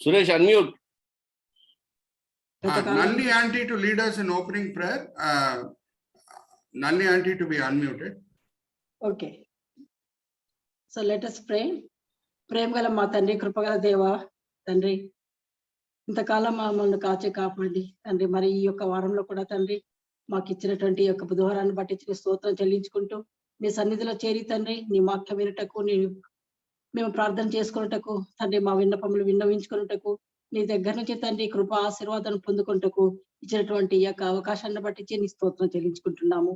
Suresh, unmute. Nalini auntie to lead us in opening prayer. Nalini auntie to be unmuted. Okay. So let us pray. ప్రేమ గల మా తండ్రి, కృపగల దేవ తండ్రి, ఇంతకాలం మమ్మల్ని కాచి కాపాడి తండ్రి, మరి ఈ యొక్క వారంలో కూడా తండ్రి మాకు ఇచ్చినటువంటి యొక్క బుధవారాన్ని బట్టి ఇచ్చిన స్తోత్రం చెల్లించుకుంటూ మీ సన్నిధిలో చేరి తండ్రి నీ వాక్యం వినుటకు మేము ప్రార్థన చేసుకున్నటకు తండ్రి, మా విన్నపములు విన్నవించుకున్నటకు నీ దగ్గర నుంచి తండ్రి కృప ఆశీర్వాదాన్ని పొందుకుంటకు ఇచ్చినటువంటి ఈ యొక్క అవకాశాన్ని బట్టి నీ స్తోత్రం చెల్లించుకుంటున్నాము.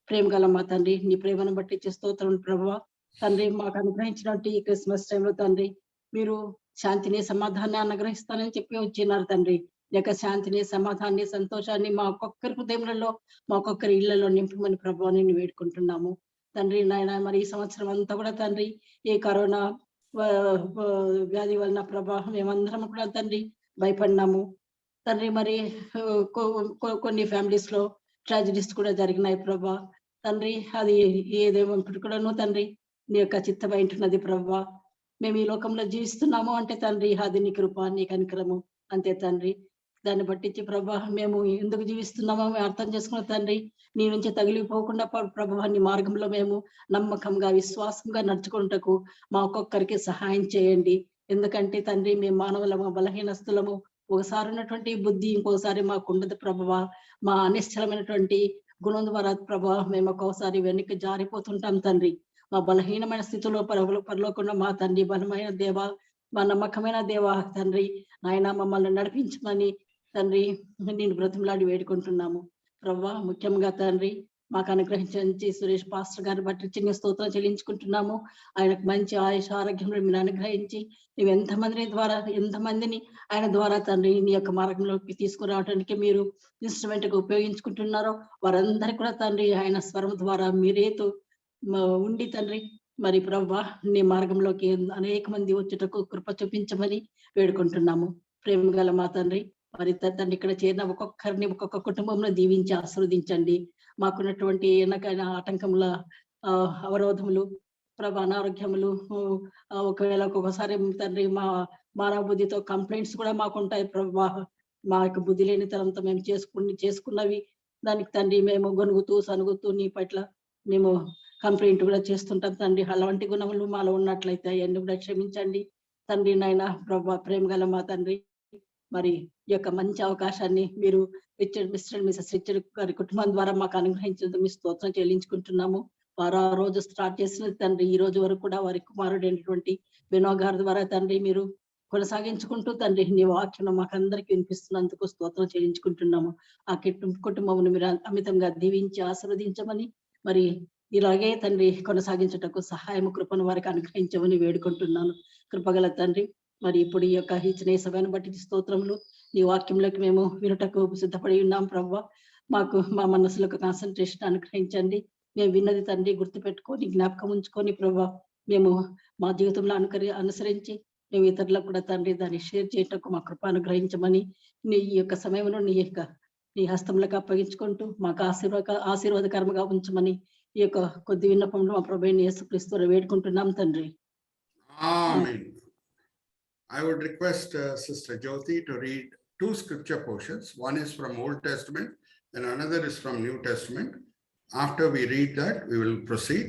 ప్రేమ గల మా తండ్రి, నీ ప్రేమను బట్టి ఇచ్చే స్తోత్రం ప్రభువా. తండ్రి, మాకు అనుగ్రహించినట్టు ఈ క్రిస్మస్ టైంలో తండ్రి మీరు శాంతిని సమాధానాన్ని అనుగ్రహిస్తానని చెప్పి వచ్చినారు తండ్రి. లేక శాంతిని సమాధానాన్ని సంతోషాన్ని మా ఒక్కొక్కరి హృదయంలో మా ఒక్కొక్కరి ఇళ్లలో నింపమని ప్రభువా నేను వేడుకుంటున్నాము తండ్రి. నాయన మరి ఈ సంవత్సరం అంతా కూడా తండ్రి ఈ కరోనా వ్యాధి వలన ప్రభా మేమందరం కూడా తండ్రి భయపడినాము తండ్రి. మరి కొన్ని ఫ్యామిలీస్ లో ట్రాజడీస్ కూడా జరిగినాయి ప్రభా తండ్రి. అది ఏదేమో కూడాను తండ్రి నీ యొక్క చిత్తమై ఉంటున్నది ప్రభా. మేము ఈ లోకంలో జీవిస్తున్నాము అంటే తండ్రి అది నీ కృప, నీ కనికరము అంతే తండ్రి. దాన్ని బట్టించి ప్రభా మేము ఎందుకు జీవిస్తున్నామో మేము అర్థం చేసుకున్న తండ్రి నీ నుంచి తగిలిపోకుండా ప్రభా నీ మార్గంలో మేము నమ్మకంగా విశ్వాసంగా నడుచుకుంటకు మా ఒక్కొక్కరికి సహాయం చేయండి. ఎందుకంటే తండ్రి మేము మానవులము, బలహీనస్తులము. ఒకసారి ఉన్నటువంటి బుద్ధి ఇంకోసారి మాకు ఉండదు ప్రభా. మా అనిశ్చలమైనటువంటి గుణం ద్వారా ప్రభా మేము ఒక్కోసారి వెనక్కి జారిపోతుంటాం తండ్రి. మా బలహీనమైన స్థితిలో పరలోకుండా మా తండ్రి బలమైన దేవ, మా నమ్మకమైన దేవ తండ్రి నాయన మమ్మల్ని నడిపించమని తండ్రి నేను బ్రతిమలాడి వేడుకుంటున్నాము ప్రభా. ముఖ్యంగా తండ్రి మాకు అనుగ్రహించి సురేష్ పాస్టర్ గారిని బట్టి చిన్న స్తోత్రం చెల్లించుకుంటున్నాము. ఆయనకు మంచి ఆయుష ఆరోగ్యంలో మీరు అనుగ్రహించి నువ్వు ఎంతమందిని ఆయన ద్వారా తండ్రి నీ యొక్క మార్గంలోకి తీసుకురావడానికి మీరు ఇన్స్ట్రుమెంట్ గా ఉపయోగించుకుంటున్నారో వారందరికీ కూడా తండ్రి ఆయన స్వరం ద్వారా మీరేతో ఉండి తండ్రి మరి ప్రభా నీ మార్గంలోకి అనేక మంది వచ్చేటకు కృప చూపించమని వేడుకుంటున్నాము. ప్రేమ గల మా తండ్రి మరి తండ్రి ఇక్కడ చేరిన ఒక్కొక్కరిని ఒక్కొక్క కుటుంబంలో దీవించి ఆశీర్వదించండి. మాకున్నటువంటి ఎన్నకైనా ఆటంకముల అవరోధములు ప్రభా అనారోగ్యములు ఒకవేళ ఒక్కొక్కసారి తండ్రి మా మానవ బుద్ధితో కంప్లైంట్స్ కూడా మాకుంటాయి ప్రభా. మా యొక్క బుద్ధి లేని తరంతో మేము చేసుకున్నవి దానికి తండ్రి మేము గొనుగుతూ సనుగుతూ నీ పట్ల మేము కంప్లైంట్ కూడా చేస్తుంటాం తండ్రి. అలాంటి గుణములు మాలో ఉన్నట్లయితే అవన్నీ కూడా క్షమించండి తండ్రి. నాయన ప్రభా ప్రేమ గల మా తండ్రి మరి ఈ యొక్క మంచి అవకాశాన్ని మీరు మిస్టర్ మిసెస్ రిచర్డ్ గారి కుటుంబం ద్వారా మాకు అనుగ్రహించినందుకు మీ స్తోత్రం చెల్లించుకుంటున్నాము. వారు ఆ రోజు స్టార్ట్ చేసినది తండ్రి ఈ రోజు వరకు కూడా వారి కుమారుడు అయినటువంటి వినో గారి ద్వారా తండ్రి మీరు కొనసాగించుకుంటూ తండ్రి నీ వాక్యం మాకందరికి వినిపిస్తున్నందుకు స్తోత్రం చెల్లించుకుంటున్నాము. ఆ కుటుంబమును మీరు అమితంగా దీవించి ఆశీర్వదించమని మరి ఇలాగే తండ్రి కొనసాగించుటకు సహాయము కృపను వారికి అనుగ్రహించమని వేడుకుంటున్నాను. కృపగల తండ్రి మరి ఇప్పుడు ఈ యొక్క ఇచ్చిన సమయాన్ని బట్టి స్తోత్రములు నీ వాక్యంలోకి మేము వినుటకు సిద్ధపడి ఉన్నాం ప్రభావ. మాకు మా మనసులకు కాన్సన్ట్రేషన్ అనుగ్రహించండి. మేము విన్నది తండ్రి గుర్తుపెట్టుకొని జ్ఞాపకం ఉంచుకొని ప్రభావ మేము మా జీవితంలో అనుసరించి మేము ఇతరులకు కూడా తండ్రి దాన్ని షేర్ చేయటకు మా కృప అనుగ్రహించమని నీ యొక్క సమయంలో నీ హస్తంలోకి అప్పగించుకుంటూ మాకు ఆశీర్వాదకరంగా ఉంచమని ఈ యొక్క కొద్ది విన్నపంలో మా ప్రభువైన యేసుక్రీస్తు వేడుకుంటున్నాం తండ్రి. Amen. I would request Sister Jyoti to read two scripture portions. One is from Old Testament and another is from New Testament. After we read that, we will proceed.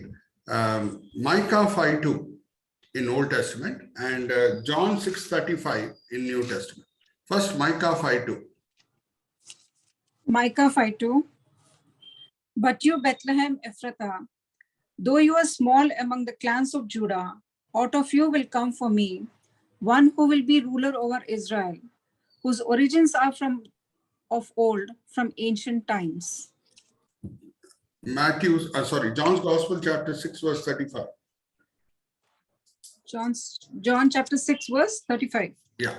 Micah 5:2 in Old Testament and John 6:35 in New Testament. First, Micah 5:2. Micah 5:2. But you, Bethlehem Ephrathah, though you are small among the clans of Judah, out of you will come for me one who will be ruler over Israel, whose origins are of old, from ancient times. John's Gospel chapter 6 verse 35. John chapter 6 verse 35. Yeah.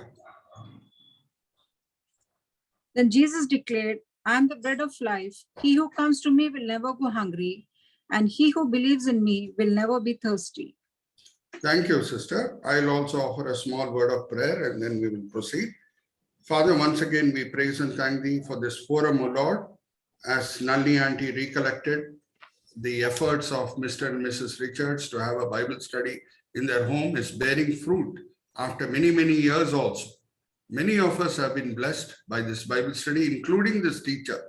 Then Jesus declared, I am the bread of life. He who comes to me will never go hungry, and he who believes in me will never be thirsty. Thank you, sister. I'll also offer a small word of prayer and then we will proceed. Father, once again, we praise and thank thee for this forum, O Lord. As Nalini auntie recollected the efforts of Mr. and Mrs. Richards to have a Bible study in their home is bearing fruit after many, many years also. Many of us have been blessed by this Bible study, including this teacher.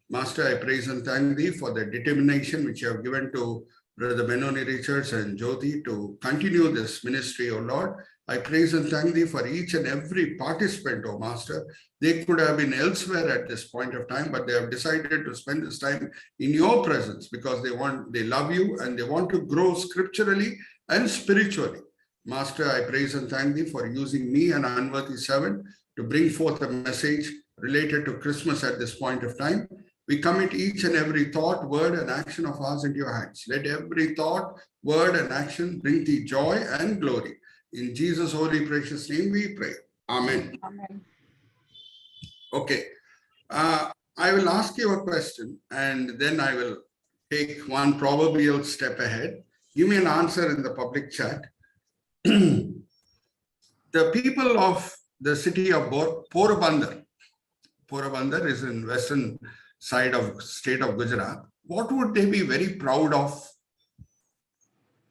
Master, I praise and thank thee for the determination which you have given to Brother Benoni Richards and Jyoti to continue this ministry, O Lord. I praise and thank thee for each and every participant, O Master. They could have been elsewhere at this point of time, but they have decided to spend this time in your presence because they love you and they want to grow scripturally and spiritually. Master, I praise and thank thee for using me, an unworthy servant, to bring forth a message related to Christmas at this point of time. We commit each and every thought, word, and action of ours into your hands. Let every thought, word, and action bring thee joy and glory. In Jesus' holy, precious name we pray. Amen. Amen. Okay. I will ask you a question, and then I will take one proverbial step ahead. Give me an answer in the public chat. The people of the city of Porabandar is in western side of state of Gujarat. What would they be very proud of?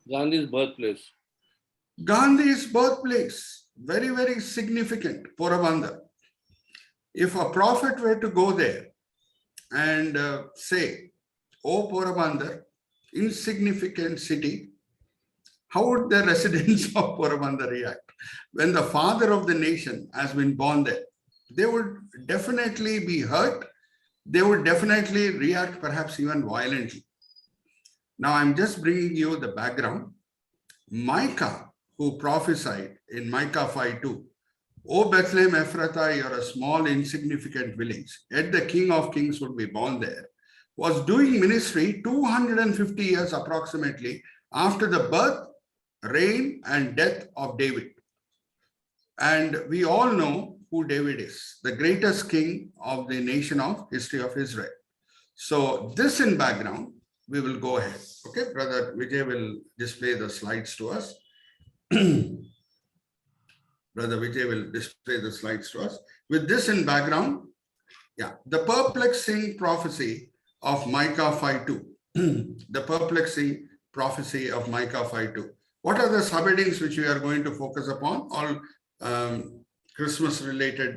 Gandhi's birthplace. Gandhi's birthplace, very, very significant, Porabandar. If a prophet were to go there and say, "Oh, Porabandar, insignificant city," how would the residents of Porabandar react? When the father of the nation has been born there, they would definitely be hurt. They would definitely react, perhaps even violently. Now, I'm just bringing you the background. Micah, who prophesied in Micah 5:2, "O Bethlehem Ephrathah, you're a small, insignificant village, yet the King of Kings would be born there," was doing ministry 250 years approximately after the birth, reign, and death of David. And we all know who David is, the greatest king of the nation of history of Israel. So this in background, we will go ahead. Okay, Brother Vijay will display the slides to us. Brother Vijay will display the slides to us. With this in background, the perplexing prophecy of Micah 5:2. The perplexing prophecy of Micah 5:2. What are the subheadings which we are going to focus upon? All Christmas-related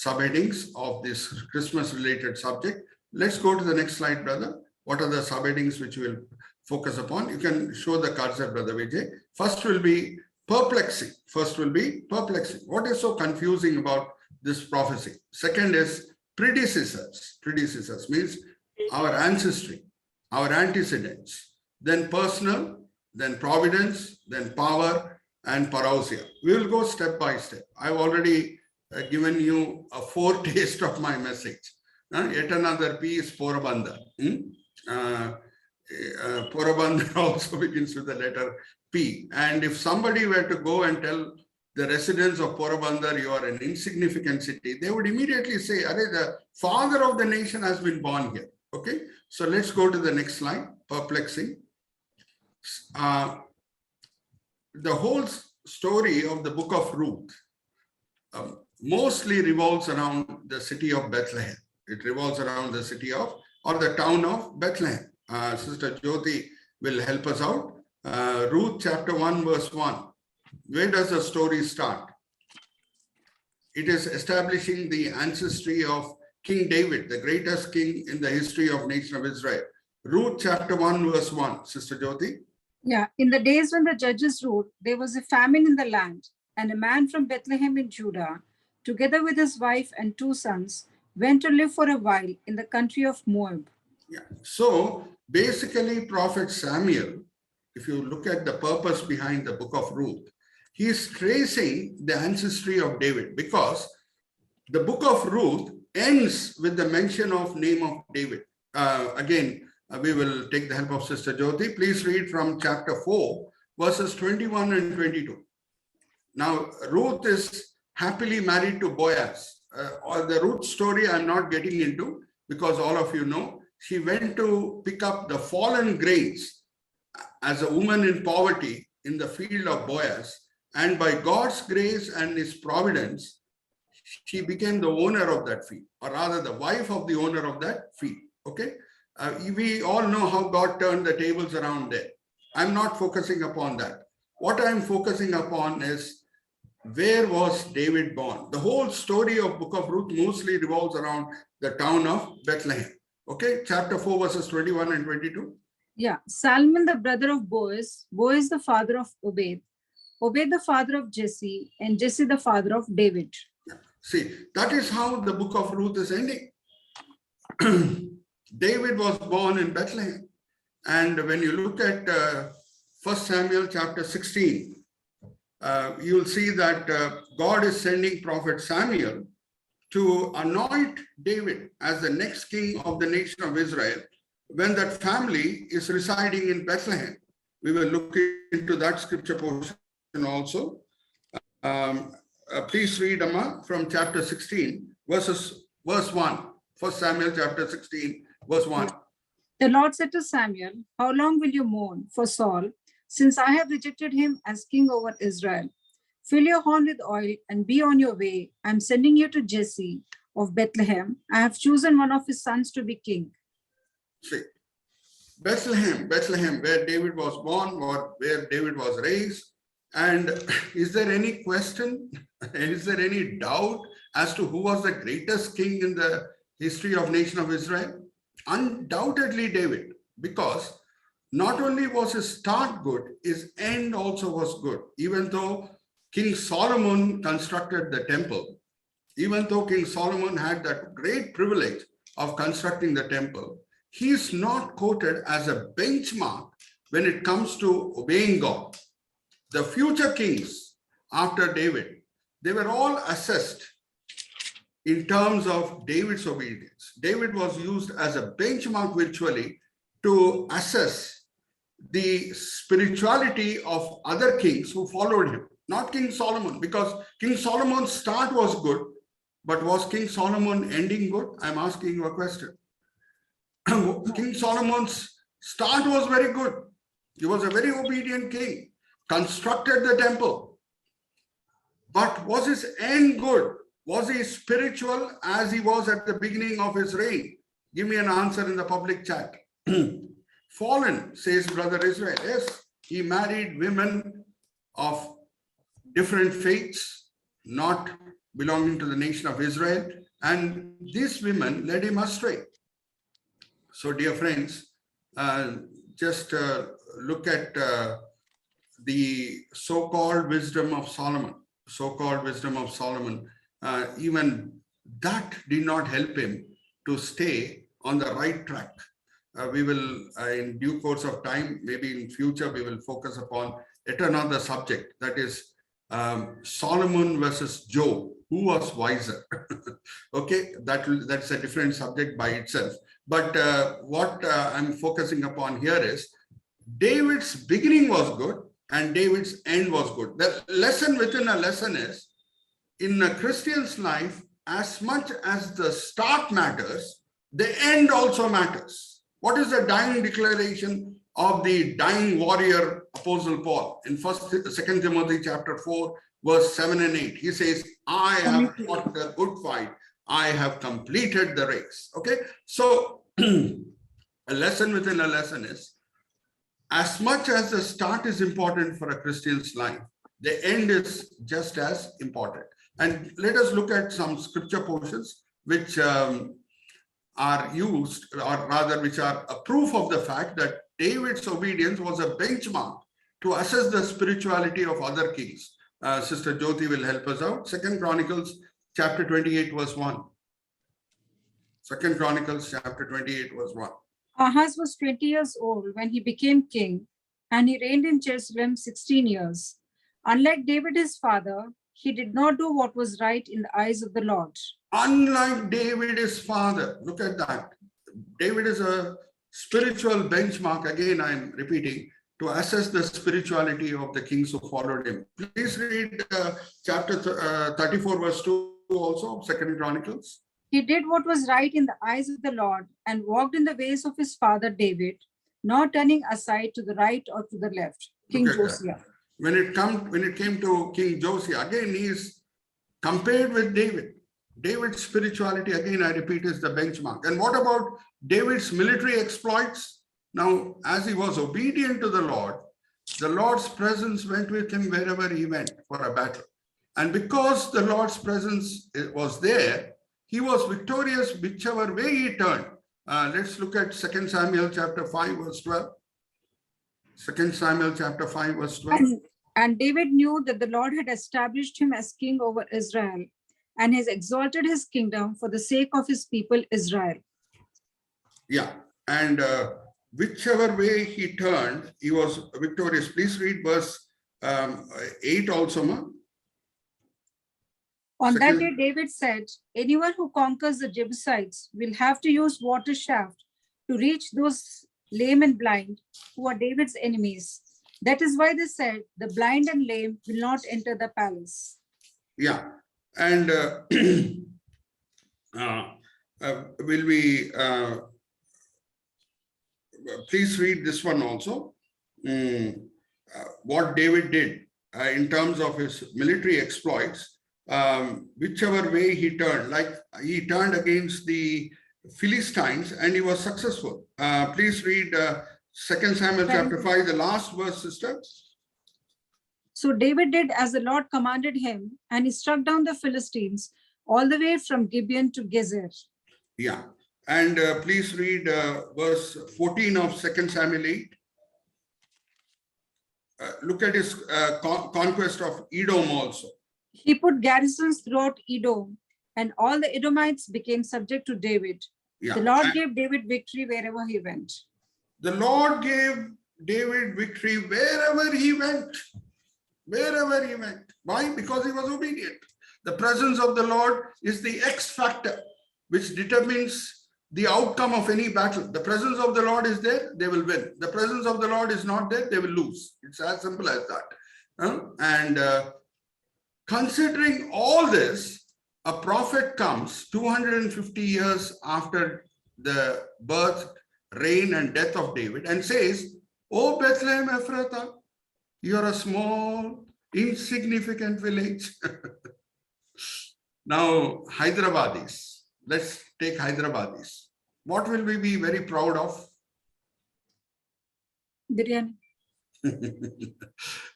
subheadings of this Christmas-related subject. Let's go to the next slide, brother. What are the subheadings which we will focus upon? You can show the cursor, Brother Vijay. First will be perplexing. What is so confusing about this prophecy? Second is predecessors. Predecessors means our ancestry, our antecedents. Then personal, then providence, then power, and parousia. We will go step by step. I've already given you a foretaste of my message. Yet another P is Porabandar. Porabandar also begins with the letter P. And if somebody were to go and tell the residents of Porabandar, you are an insignificant city, they would immediately say, "Arey, the father of the nation has been born here." Okay, so let's go to the next slide. Perplexing. The whole story of the book of Ruth mostly revolves around the city of Bethlehem. It revolves around the city of, or the town of Bethlehem. Sister Jyoti will help us out. Ruth chapter 1 verse 1. Where does the story start? It is establishing the ancestry of King David, the greatest king in the history of nation of Israel. Ruth chapter 1 verse 1. Sister Jyoti. Yeah, in the days when the judges ruled, there was a famine in the land, and a man from Bethlehem in Judah, together with his wife and 2 sons, went to live for a while in the country of Moab. Yeah. So basically, Prophet Samuel, if you look at the purpose behind the book of Ruth, he is tracing the ancestry of David, because the book of Ruth ends with the mention of name of David. Again, we will take the help of Sister Jyoti. Please read from chapter 4, verses 21 and 22. Now, Ruth is happily married to Boaz. Or the Ruth story I'm not getting into, because all of you know, she went to pick up the fallen grains as a woman in poverty in the field of Boaz. And by God's grace and his providence, she became the owner of that field, or rather the wife of the owner of that field. Okay. We all know how God turned the tables around there. I'm not focusing upon that. What I'm focusing upon is where was David born? The whole story of Book of Ruth mostly revolves around the town of Bethlehem. Okay, chapter 4, verses 21 and 22. Yeah, Salmon, the brother of Boaz, Boaz, the father of Obed, Obed, the father of Jesse, and Jesse, the father of David. See, that is how the book of Ruth is ending. David was born in Bethlehem. And when you look at 1 Samuel chapter 16, you'll see that God is sending prophet Samuel to anoint David as the next king of the nation of Israel when that family is residing in Bethlehem. We will look into that scripture portion also. Please read, Amma, from chapter 16, verse 1. 1 Samuel chapter 16, verse 1. The Lord said to Samuel, how long will you mourn for Saul, since I have rejected him as king over Israel? Fill your horn with oil and be on your way. I am sending you to Jesse of Bethlehem. I have chosen one of his sons to be king. See, Bethlehem, where David was born, or where David was raised. And is there any question? Is there any doubt as to who was the greatest king in the history of nation of Israel? Undoubtedly David, because not only was his start good, his end also was good. Even though King Solomon constructed the temple, even though King Solomon had that great privilege of constructing the temple, he is not quoted as a benchmark when it comes to obeying God. The future kings after David, they were all assessed in terms of David's obedience. David was used as a benchmark virtually to assess the spirituality of other kings who followed him, not King Solomon, because King Solomon's start was good, but was King Solomon ending good? I'm asking you a question. King Solomon's start was very good. He was a very obedient king, constructed the temple. But was his end good? Was he spiritual as he was at the beginning of his reign? Give me an answer in the public chat. Fallen, says Brother Israel. Yes, he married women of different faiths, not belonging to the nation of Israel. And these women led him astray. So, dear friends, just look at the so-called wisdom of Solomon. Even that did not help him to stay on the right track. We will, in due course of time, maybe in future, we will focus upon yet another subject, that is Solomon versus Job. Who was wiser? Okay, that's a different subject by itself. But what I'm focusing upon here is David's beginning was good and David's end was good. The lesson within a lesson is, in a Christian's life, as much as the start matters, the end also matters. What is the dying declaration of the dying warrior Apostle Paul in 2 Timothy chapter 4, verse 7 and 8? He says, I have fought the good fight. I have completed the race. Okay, so a lesson within a lesson is, as much as the start is important for a Christian's life, the end is just as important. And let us look at some scripture portions which are used, or rather which are a proof of the fact that David's obedience was a benchmark to assess the spirituality of other kings. Sister Jyoti will help us out. 2 Chronicles chapter 28 verse 1. 2 Chronicles chapter 28 verse 1. Ahaz was 20 years old when he became king, and he reigned in Jerusalem 16 years. Unlike David his father, he did not do what was right in the eyes of the Lord. Unlike David his father, look at that. David is a spiritual benchmark, again I'm repeating, to assess the spirituality of the kings who followed him. Please read chapter 34 verse 2 also of 2 Chronicles. He did what was right in the eyes of the Lord and walked in the ways of his father David, not turning aside to the right or to the left. King Josiah. When it came to King Josiah, again he is compared with David. David's spirituality, again I repeat, is the benchmark. And what about David's military exploits? Now, as he was obedient to the Lord's presence went with him wherever he went for a battle. And because the Lord's presence was there, he was victorious whichever way he turned. Let's look at 2 Samuel chapter 5 verse 12. 2 Samuel chapter 5 verse 12. And David knew that the Lord had established him as king over Israel and has exalted his kingdom for the sake of his people Israel. Yeah, and whichever way he turned, he was victorious. Please read verse 8 also, ma. On that Second- day, David said, anyone who conquers the Jebusites will have to use water shaft to reach those lame and blind who are David's enemies. That is why they said, the blind and lame will not enter the palace. Yeah, and will we please read this one also. What David did in terms of his military exploits, whichever way he turned, like he turned against the Philistines and he was successful. Please read 2 Samuel chapter 5, the last verse, sister. So David did as the Lord commanded him, and he struck down the Philistines all the way from Gibeon to Gezer. Yeah, and please read verse 14 of 2 Samuel 8. Look at his conquest of Edom also. He put garrisons throughout Edom, and all the Edomites became subject to David. Yeah. The Lord gave David victory wherever he went. The Lord gave David victory wherever he went. Wherever he went. Why? Because he was obedient. The presence of the Lord is the X factor which determines the outcome of any battle. The presence of the Lord is there, they will win. The presence of the Lord is not there, they will lose. It's as simple as that. And considering all this, a prophet comes 250 years after the birth, reign, and death of David and says, "O Bethlehem Ephrathah, you are a small, insignificant village." Now, Hyderabadis, let's take Hyderabadis. What will we be very proud of? Biryani.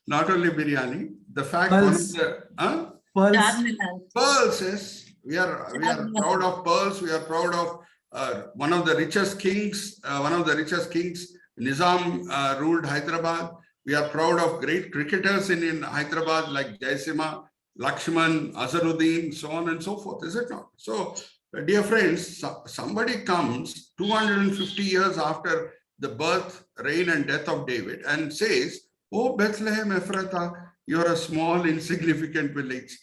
Not only biryani, the fact Pearls. pearls is, we are proud of pearls. We are proud of one of the richest kings. Nizam ruled Hyderabad. We are proud of great cricketers in Hyderabad like Jaisimha, Lakshman, Azharuddin, so on and so forth. Is it not? So, dear friends, somebody comes 250 years after the birth, reign, and death of David and says, "Oh, Bethlehem Ephrathah, you're a small, insignificant village."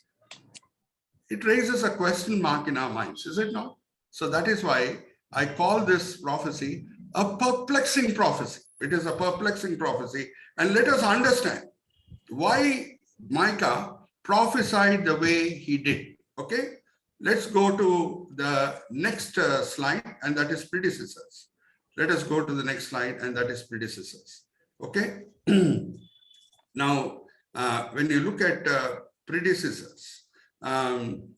It raises a question mark in our minds, is it not? So that is why I call this prophecy a perplexing prophecy. It is a perplexing prophecy. And let us understand why Micah prophesied the way he did. Okay, let's go to the next slide, and that is predecessors. Let us go to the next slide, and that is predecessors. Okay. Now, when you look at predecessors,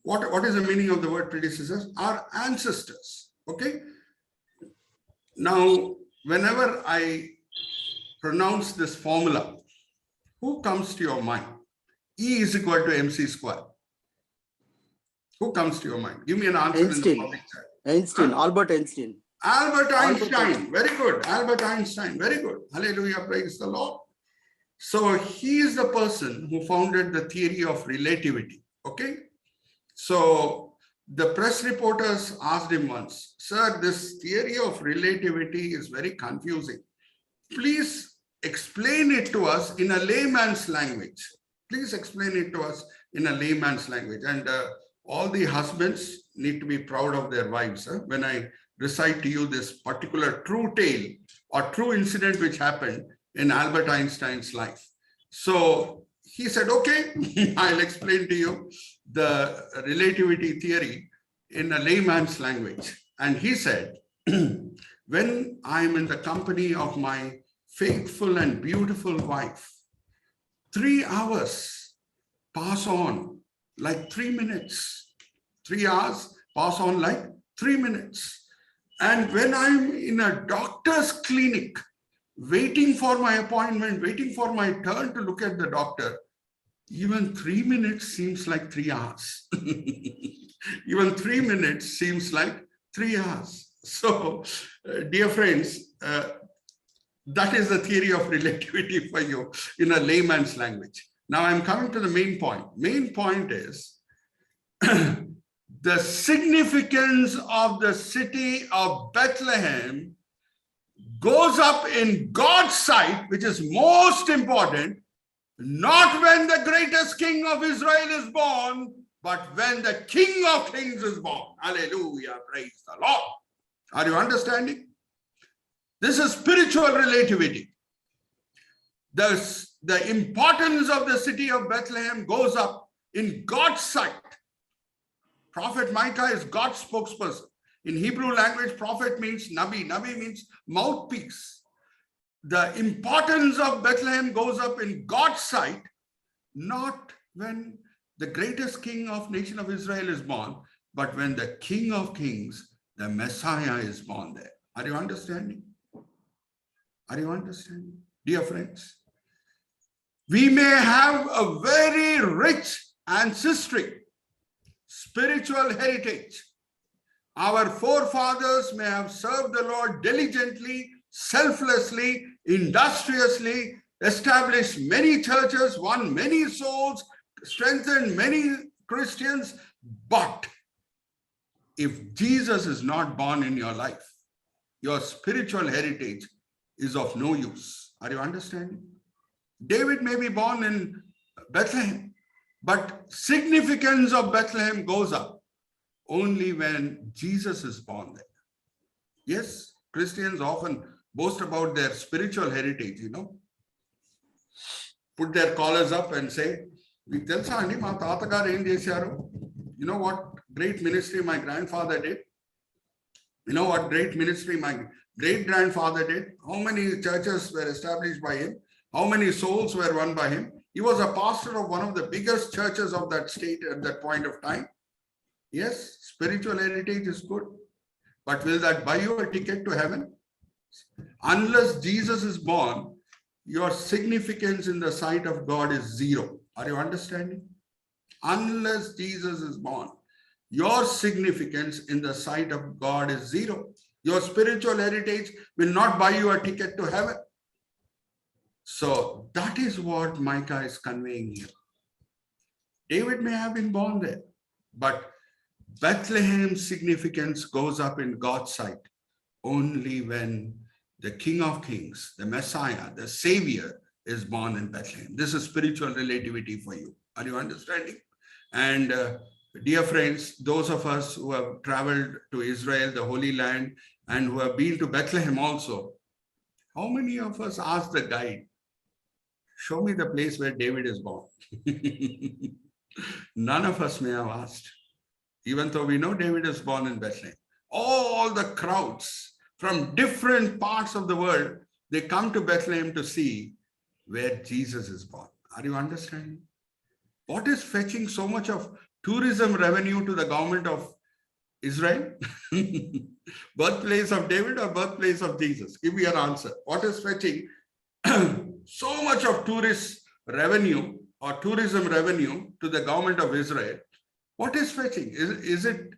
what is the meaning of the word predecessors? Our ancestors. Okay. Now, whenever I pronounce this formula, who comes to your mind? E is equal to mc square. Who comes to your mind? Give me an answer. Einstein. Einstein. Albert Einstein. Albert Einstein. Very good. Albert Einstein. Very good. Hallelujah. Praise the Lord. So he is the person who founded the theory of relativity. Okay. So the press reporters asked him once, "Sir, this theory of relativity is very confusing. Please explain it to us in a layman's language. Please explain it to us in a layman's language." And all the husbands need to be proud of their wives. When I recite to you this particular true tale or true incident which happened in Albert Einstein's life. So he said, "Okay, I'll explain to you the relativity theory in a layman's language." And he said, "When I'm in the company of my faithful and beautiful wife, 3 hours pass on like 3 minutes. 3 hours pass on like 3 minutes. And when I'm in a doctor's clinic, waiting for my appointment, waiting for my turn to look at the doctor, Even 3 minutes seems like 3 hours. Even 3 minutes seems like 3 hours. So, dear friends, that is the theory of relativity for you in a layman's language. Now I'm coming to the main point. Main point is the significance of the city of Bethlehem goes up in God's sight, which is most important, not when the greatest king of Israel is born, but when the King of Kings is born. Hallelujah, praise the Lord. Are you understanding? This is spiritual relativity. The importance of the city of Bethlehem goes up in God's sight. Prophet Micah is God's spokesperson. In Hebrew language, prophet means Nabi. Nabi means mouthpiece. The importance of Bethlehem goes up in God's sight, not when the greatest king of nation of Israel is born, but when the King of Kings, the Messiah, is born there. Are you understanding? Are you understanding? Dear friends, we may have a very rich ancestry, spiritual heritage. Our forefathers may have served the Lord diligently, selflessly, industriously, established many churches, won many souls, strengthened many Christians. But if Jesus is not born in your life, your spiritual heritage is of no use. Are you understanding? David may be born in Bethlehem, but significance of Bethlehem goes up only when Jesus is born there. Yes, Christians often boast about their spiritual heritage, put their collars up and say, you know what great ministry my grandfather did? You know what great ministry my great-grandfather did? How many churches were established by him? How many souls were won by him? He was a pastor of one of the biggest churches of that state at that point of time. Yes, spiritual heritage is good. But will that buy you a ticket to heaven? Unless Jesus is born, your significance in the sight of God is zero. Are you understanding? Unless Jesus is born, your significance in the sight of God is zero. Your spiritual heritage will not buy you a ticket to heaven. So that is what Micah is conveying here. David may have been born there, but Bethlehem's significance goes up in God's sight only when the King of Kings, the Messiah, the Savior is born in Bethlehem. This is spiritual relativity for you. Are you understanding? And dear friends, those of us who have traveled to Israel, the Holy Land, and who have been to Bethlehem also, how many of us asked the guide, show me the place where David is born? None of us may have asked, even though we know David is born in Bethlehem. All the crowds from different parts of the world, they come to Bethlehem to see where Jesus is born. Are you understanding? What is fetching so much of tourism revenue to the government of Israel? Birthplace of David or birthplace of Jesus? Give me an answer. What is fetching so much of tourist revenue or tourism revenue to the government of Israel? What is fetching? Is it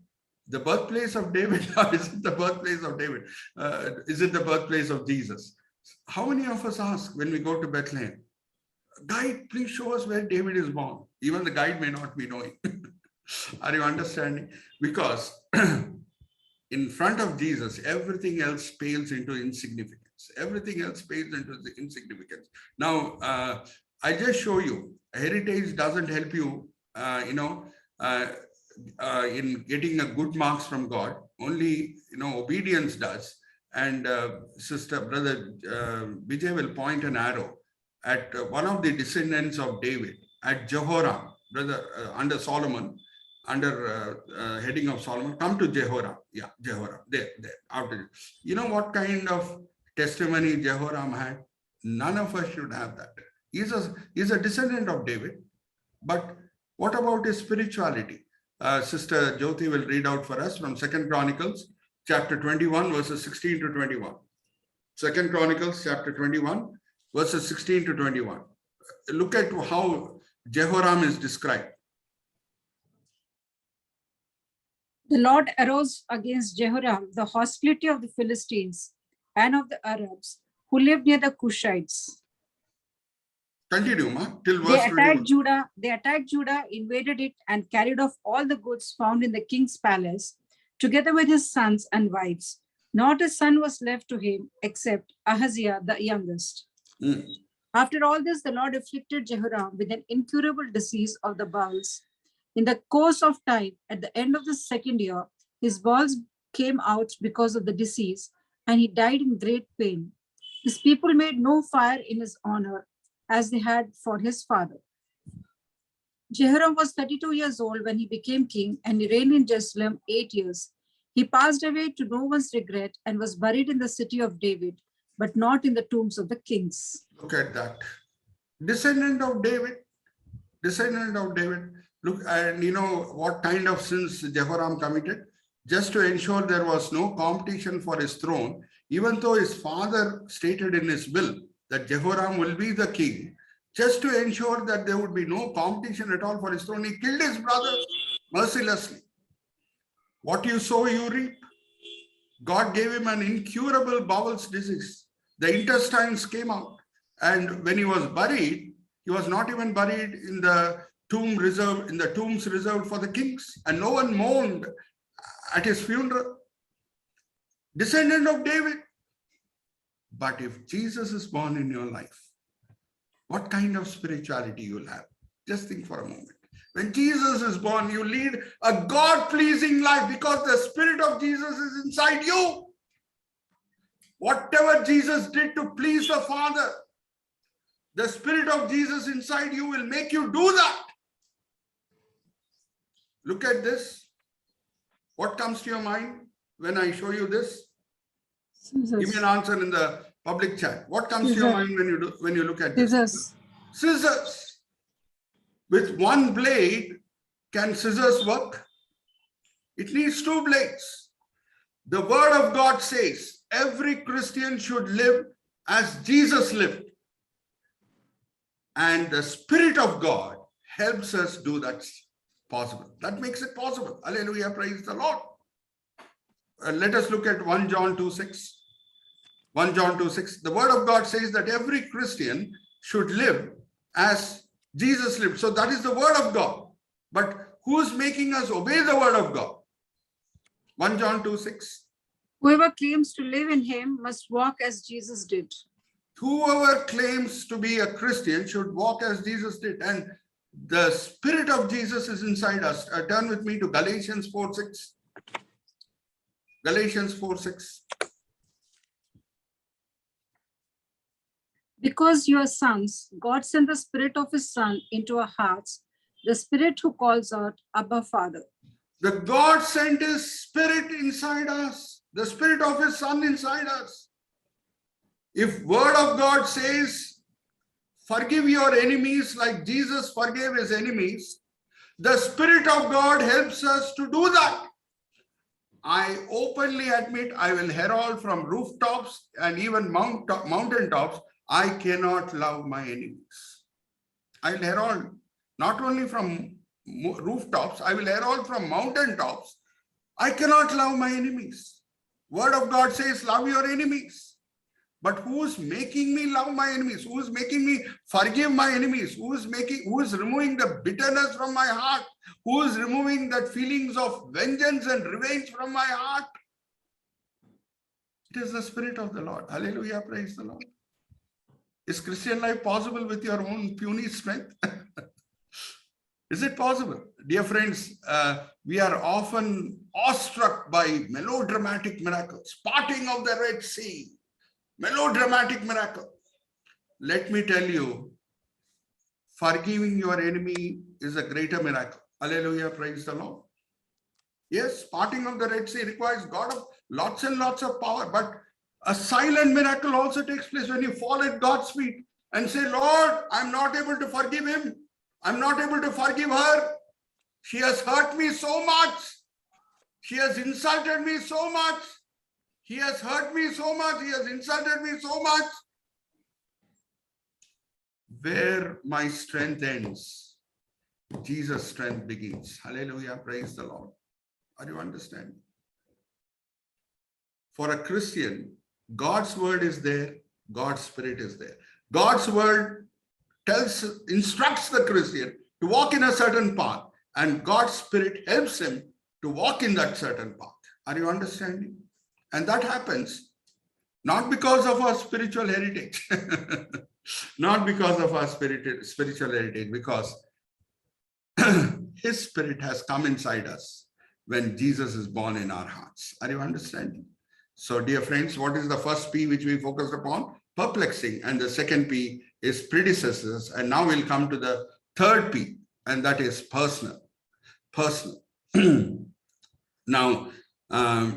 the birthplace of David or is it the birthplace of David? Is it the birthplace of Jesus? How many of us ask when we go to Bethlehem, guide, please show us where David is born? Even the guide may not be knowing. Are you understanding? Because in front of Jesus, everything else pales into insignificance. Everything else pales into the insignificance. Now, I just show you, heritage doesn't help you, in getting a good marks from God. Only, obedience does. And brother Vijay will point an arrow at one of the descendants of David, at Jehoram, brother under Solomon, under heading of Solomon. Come to Jehoram. Yeah, Jehoram. There. After, you know what kind of testimony Jehoram had? None of us should have that. He's a descendant of David. But what about his spirituality? Sister Jyoti will read out for us from 2 Chronicles chapter 21, verses 16 to 21. 2 Chronicles chapter 21, verses 16 to 21. Look at how Jehoram is described? The Lord arose against Jehoram, the hostility of the Philistines and of the Arabs who lived near the Cushites. Continue, ma, till They verse 21. attacked Judah, invaded it, and carried off all the goods found in the king's palace, together with his sons and wives. Not a son was left to him except Ahaziah, the youngest. Hmm. After all this, the Lord afflicted Jehoram with an incurable disease of the bowels. In the course of time, at the end of the second year, his bowels came out because of the disease, and he died in great pain. His people made no fire in his honor, as they had for his father. Jehoram was 32 years old when he became king, and he reigned in Jerusalem 8 years. He passed away to no one's regret and was buried in the city of David, but not in the tombs of the kings. Look at that. Descendant of David. Descendant of David. Look, and you know what kind of sins Jehoram committed? Just to ensure there was no competition for his throne, even though his father stated in his will that Jehoram will be the king, just to ensure that there would be no competition at all for his throne, he killed his brothers mercilessly. What you sow, you reap. God gave him an incurable bowels disease. The intestines came out. And when he was buried, he was not even buried in the tombs reserved for the kings. And no one mourned at his funeral. Descendant of David. But if Jesus is born in your life, what kind of spirituality you'll have? Just think for a moment. When Jesus is born, you lead a God-pleasing life because the Spirit of Jesus is inside you. Whatever Jesus did to please the Father, the Spirit of Jesus inside you will make you do that. Look at this. What comes to your mind when I show you this? Give me an answer in the public chat. What comes to your mind when you look at this? Scissors. Scissors. With one blade, can scissors work? It needs two blades. The word of God says every Christian should live as Jesus lived. And the Spirit of God helps us do that possible. That makes it possible. Hallelujah, praise the Lord. Let us look at 1 John 2:6. 1 John 2:6. The word of God says that every Christian should live as Jesus lived. So that is the word of God. But who is making us obey the word of God? 1 John 2:6. Whoever claims to live in him must walk as Jesus did. Whoever claims to be a Christian should walk as Jesus did. And the Spirit of Jesus is inside us. Turn with me to Galatians 4:6. Galatians 4:6. Because you are sons, God sent the Spirit of his Son into our hearts, the Spirit who calls out, Abba, Father. The God sent his Spirit inside us, the Spirit of his Son inside us. If word of God says, forgive your enemies like Jesus forgave his enemies, the Spirit of God helps us to do that. I openly admit I will herald from rooftops and even mountaintops, I cannot love my enemies. I will herald not only from rooftops, I will herald from mountaintops. I cannot love my enemies. Word of God says, love your enemies. But who is making me love my enemies? Who is making me forgive my enemies? Who is removing the bitterness from my heart? Who is removing that feelings of vengeance and revenge from my heart? It is the Spirit of the Lord. Hallelujah, praise the Lord. Is Christian life possible with your own puny strength? Is it possible? Dear friends, we are often awestruck by melodramatic miracles, parting of the Red Sea, melodramatic miracle. Let me tell you, forgiving your enemy is a greater miracle. Hallelujah, praise the Lord. Yes, parting of the Red Sea requires God of lots and lots of power, but a silent miracle also takes place when you fall at God's feet and say, Lord, I'm not able to forgive him. I'm not able to forgive her. She has hurt me so much. She has insulted me so much. He has hurt me so much. He has insulted me so much. Where my strength ends, Jesus' strength begins. Hallelujah. Praise the Lord. Are you understanding? For a Christian, God's word is there, God's spirit is there. God's word instructs the Christian to walk in a certain path, and God's spirit helps him to walk in that certain path. Are you understanding? And that happens not because of our spiritual heritage, not because of our spiritual heritage, because His spirit has come inside us when Jesus is born in our hearts. Are you understanding? So, dear friends, what is the first P which we focused upon? Perplexing. And the second P is predecessors. And now we'll come to the third P, and that is personal. Personal. Now,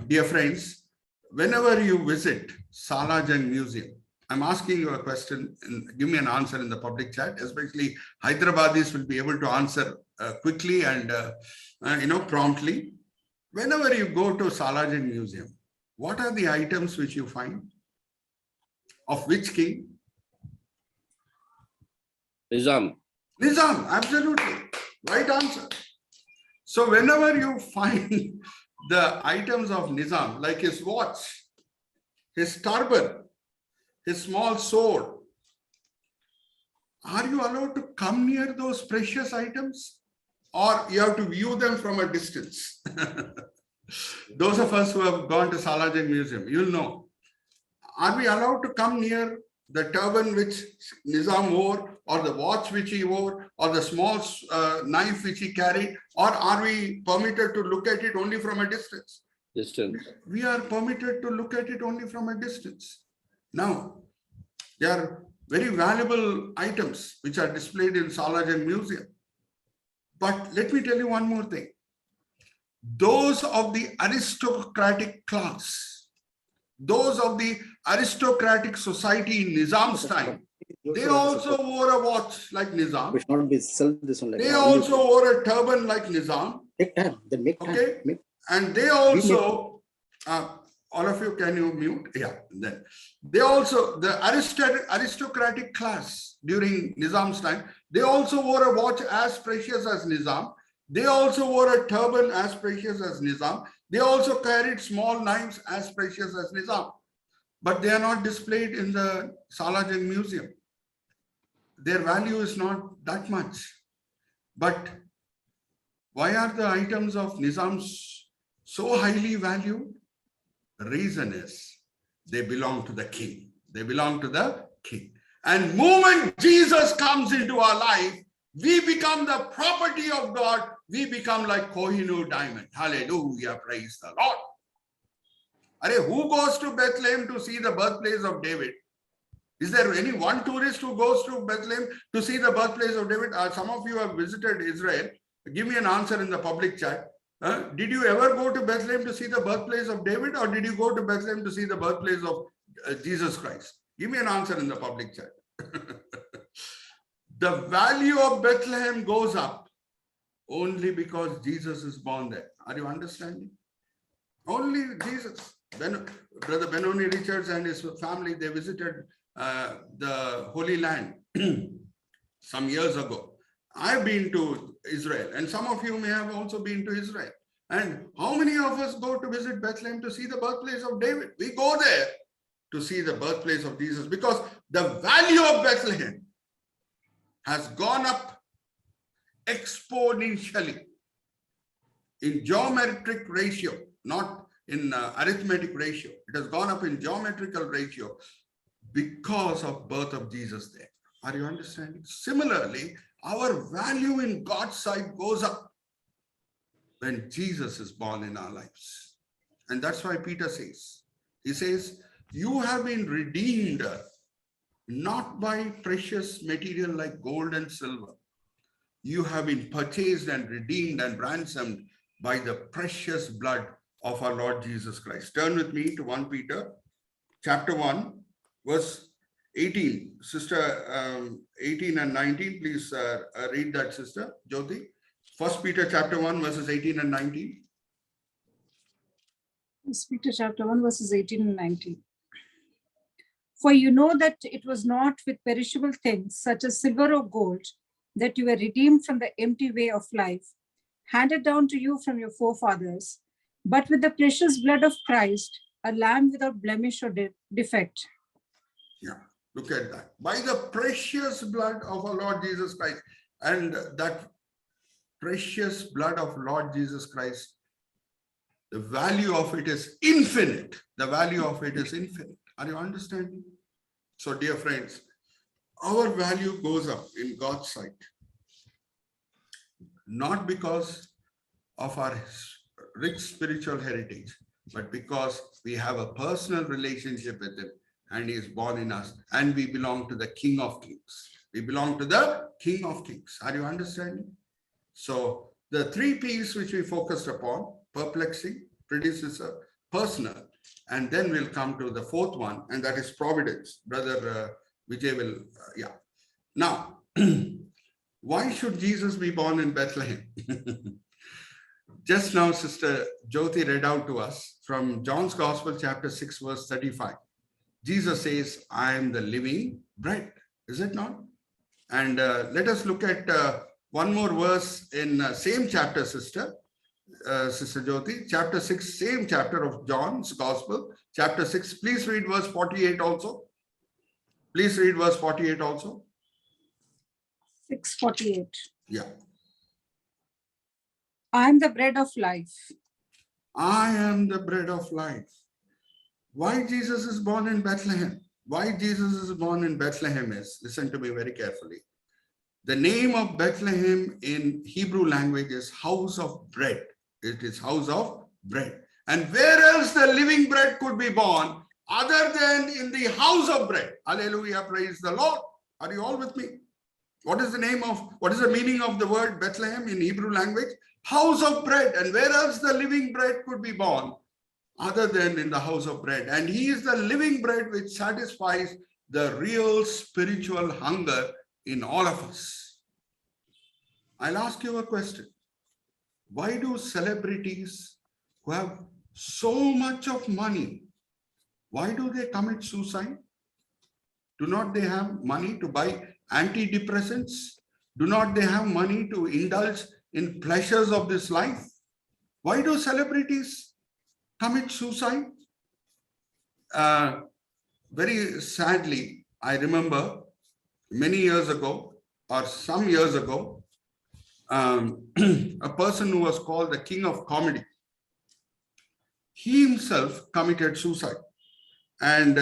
dear friends, whenever you visit Salajang Museum, I'm asking you a question and give me an answer in the public chat, especially Hyderabadis will be able to answer quickly and promptly. Whenever you go to Salajang Museum, what are the items which you find? Of which king? Nizam. Nizam, absolutely. Right answer. So whenever you find the items of Nizam, like his watch, his turban, his small sword, are you allowed to come near those precious items? Or you have to view them from a distance? Those of us who have gone to Salajang Museum, you'll know. Are we allowed to come near the turban which Nizam wore, or the watch which he wore, or the small knife which he carried? Or are we permitted to look at it only from a distance? Distance. We are permitted to look at it only from a distance. Now, there are very valuable items which are displayed in Salajang Museum. But let me tell you one more thing. Those of the aristocratic class, those of the aristocratic society in Nizam's time, they also wore a watch like Nizam. We should not be sell this one like They that. also wore a turban like Nizam. Take time. Then make time. Okay. Make- And they also, all of you, can you mute? Yeah. Then they also, the aristocratic class during Nizam's time, they also wore a watch as precious as Nizam. They also wore a turban as precious as Nizam. They also carried small knives as precious as Nizam. But they are not displayed in the Salajang Museum. Their value is not that much. But why are the items of Nizam so highly valued? The reason is they belong to the king. They belong to the king. And moment Jesus comes into our life, we become the property of God. We become like Kohinoor diamond. Hallelujah. Praise the Lord. Who goes to Bethlehem to see the birthplace of David? Is there any one tourist who goes to Bethlehem to see the birthplace of David? Some of you have visited Israel. Give me an answer in the public chat. Did you ever go to Bethlehem to see the birthplace of David, or did you go to Bethlehem to see the birthplace of Jesus Christ? Give me an answer in the public chat. The value of Bethlehem goes up only because Jesus is born there. Are you understanding? Only Jesus. Brother Benoni Richards and his family, they visited the Holy Land some years ago. I've been to Israel, and some of you may have also been to Israel. And how many of us go to visit Bethlehem to see the birthplace of David? We go there to see the birthplace of Jesus because the value of Bethlehem has gone up exponentially in geometric ratio, not in arithmetic ratio. It has gone up in geometrical ratio because of birth of Jesus there. Are you understanding? Similarly, our value in God's sight goes up when Jesus is born in our lives. And that's why Peter says, he says, you have been redeemed not by precious material like gold and silver. You have been purchased and redeemed and ransomed by the precious blood of our Lord Jesus Christ. Turn with me to 1 Peter chapter 1, verse 18. Sister, 18 and 19, please read that, Sister Jyoti. 1 Peter chapter 1, verses 18 and 19. 1 Peter chapter 1, verses 18 and 19. For you know that it was not with perishable things such as silver or gold that you were redeemed from the empty way of life, handed down to you from your forefathers, but with the precious blood of Christ, a lamb without blemish or defect. Yeah, look at that. By the precious blood of our Lord Jesus Christ. And that precious blood of Lord Jesus Christ, the value of it is infinite. The value of it is infinite. Are you understanding? So, dear friends, our value goes up in God's sight, not because of our rich spiritual heritage, but because we have a personal relationship with Him and He is born in us, and we belong to the King of Kings. We belong to the King of Kings. Are you understanding? So the 3 P's which we focused upon: perplexing, predecessor, personal, and then we'll come to the 4th one, and that is providence. Brother Vijay will, yeah. Now, why should Jesus be born in Bethlehem? Just now, Sister Jyoti read out to us from John's Gospel, chapter 6, verse 35. Jesus says, I am the living bread. Is it not? And let us look at one more verse in same chapter, Sister Jyoti, chapter 6, same chapter of John's Gospel, chapter 6. Please read verse 48 also. Please read verse 48 also. 6:48. Yeah. I am the bread of life. I am the bread of life. Why Jesus is born in Bethlehem? Why Jesus is born in Bethlehem is, listen to me very carefully. The name of Bethlehem in Hebrew language is house of bread. It is house of bread. And where else the living bread could be born other than in the house of bread? Hallelujah, praise the Lord. Are you all with me? What is the meaning of the word Bethlehem in Hebrew language? House of bread. And where else the living bread could be born other than in the house of bread? And He is the living bread which satisfies the real spiritual hunger in all of us. I'll ask you a question. Why do celebrities who have so much of money, why do they commit suicide? Do not they have money to buy antidepressants? Do not they have money to indulge in pleasures of this life? Why do celebrities commit suicide? Very sadly, I remember many years ago or some years ago, a person who was called the King of Comedy, he himself committed suicide. And